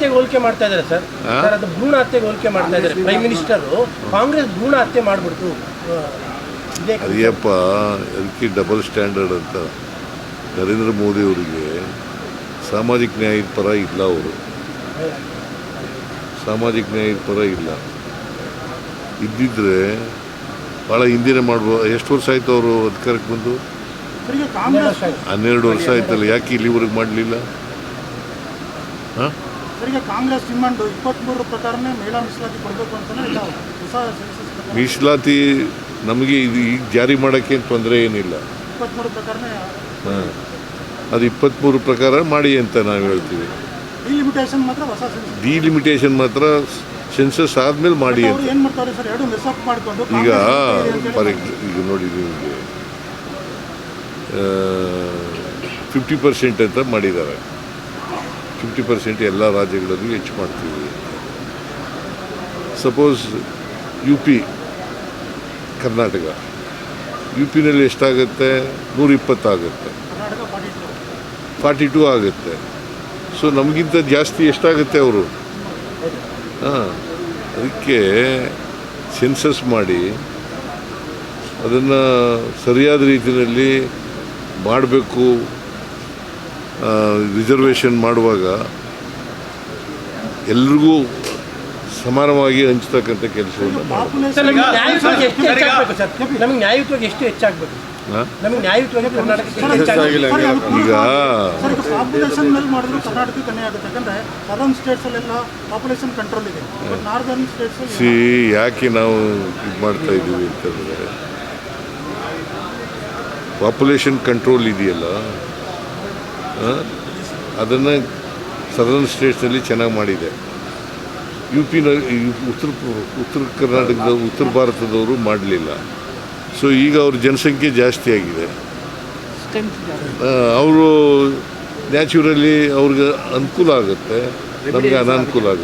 ಹತ್ಯೆಗೆ ಹೋಲಿಕೆ ಮಾಡ್ತಾ ಇದ್ದಾರೆ ಸರ್. ಅದು ಭ್ರೂಣ ಹತ್ಯೆಗೆ ಹೋಲಿಕೆ ಮಾಡ್ತಾ ಇದ್ದಾರೆ. ಪ್ರೈಮ್ ಮಿನಿಸ್ಟರು ಕಾಂಗ್ರೆಸ್ ಭ್ರೂಣ ಹತ್ಯೆ ಮಾಡಿಬಿಡ್ತು. ಅಯ್ಯಪ್ಪ, ಅದಕ್ಕೆ ಡಬಲ್ ಸ್ಟ್ಯಾಂಡರ್ಡ್ ಅಂತ. ನರೇಂದ್ರ ಮೋದಿ ಅವರಿಗೆ ಸಾಮಾಜಿಕ ನ್ಯಾಯದ ಪರ ಇಲ್ಲ. ಅವರು ಸಾಮಾಜಿಕ ನ್ಯಾಯದ ಪರ ಇಲ್ಲ. ಇದ್ದಿದ್ರೆ ಭಾಳ ಹಿಂದಿನ ಮಾಡ್ಬೋದು. ಎಷ್ಟು ವರ್ಷ ಆಯಿತು ಅವರು ಅಧಿಕಾರಕ್ಕೆ ಬಂದು? 12 ವರ್ಷ ಆಯ್ತಲ್ಲ. ಯಾಕೆ ಇಲ್ಲಿವರೆಗೆ ಮಾಡಲಿಲ್ಲ? ಹಾಂ, ಕಾಂಗ್ರೆಸ್ ಡಿಮಾಂಡ್ 23 ಪ್ರಕಾರನೇ ಮಹಿಳಾ ಮೀಸಲಾತಿ ಕೊಡಬೇಕು ಅಂತ. ಮೀಸಲಾತಿ ನಮಗೆ ಇದು ಈಗ ಜಾರಿ ಮಾಡೋಕ್ಕೆ ತೊಂದರೆ ಏನಿಲ್ಲ. 23 ಪ್ರಕಾರನೇ. ಹಾಂ, ಅದು 23 ಪ್ರಕಾರ ಮಾಡಿ ಅಂತ ನಾವು ಹೇಳ್ತೀವಿ. ಡಿಲಿಮಿಟೇಷನ್ ಮಾತ್ರ ಸೆನ್ಸಸ್ ಆದಮೇಲೆ ಮಾಡಿ ಅಂತ. ಈಗ ಈಗ ನೋಡಿ, ನಿಮಗೆ 50% ಅಂತ ಮಾಡಿದ್ದಾರೆ. 50% ಎಲ್ಲ ರಾಜ್ಯಗಳಲ್ಲೂ ಹೆಚ್ಚು ಮಾಡ್ತೀವಿ. ಸಪೋಸ್ UP, ಕರ್ನಾಟಕ, UPನಲ್ಲಿ ಎಷ್ಟಾಗುತ್ತೆ? 120 ಆಗುತ್ತೆ, 42 ಆಗುತ್ತೆ. ಸೊ ನಮಗಿಂತ ಜಾಸ್ತಿ ಎಷ್ಟಾಗುತ್ತೆ ಅವರು? ಹಾಂ, ಅದಕ್ಕೆ ಸೆನ್ಸಸ್ ಮಾಡಿ ಅದನ್ನು ಸರಿಯಾದ ರೀತಿಯಲ್ಲಿ ಮಾಡಬೇಕು. ರಿಸರ್ವೇಷನ್ ಮಾಡುವಾಗ ಎಲ್ರಿಗೂ ಸಮಾನವಾಗಿ ಹಂಚ್ತಕ್ಕಂಥ ಕೆಲಸವನ್ನು ನ್ಯಾಯಯುತವಾಗಿ ಎಷ್ಟು ಹೆಚ್ಚಾಗಬೇಕು? ನಮಗೆ ನ್ಯಾಯಯುತವಾಗಿ ಈಗ ಯಾಕೆ ನಾವು ಇದು ಮಾಡ್ತಾ ಇದ್ದೀವಿ ಅಂತಂದರೆ, ಪಾಪ್ಯುಲೇಷನ್ ಕಂಟ್ರೋಲ್ ಇದೆಯಲ್ಲ, ಅದನ್ನು ಸದರ್ನ್ ಸ್ಟೇಟ್ಸ್ನಲ್ಲಿ ಚೆನ್ನಾಗಿ ಮಾಡಿದೆ. UPನಲ್ಲಿ ಉತ್ತರ ಕರ್ನಾಟಕದ ಉತ್ತರ ಭಾರತದವರು ಮಾಡಲಿಲ್ಲ. ಸೊ ಈಗ ಅವ್ರ ಜನಸಂಖ್ಯೆ ಜಾಸ್ತಿ ಆಗಿದೆ. ಅವರು ನ್ಯಾಚುರಲಿ ಅವ್ರಿಗೆ ಅನುಕೂಲ ಆಗುತ್ತೆ, ನಮಗೆ ಅನಾನುಕೂಲ ಆಗುತ್ತೆ.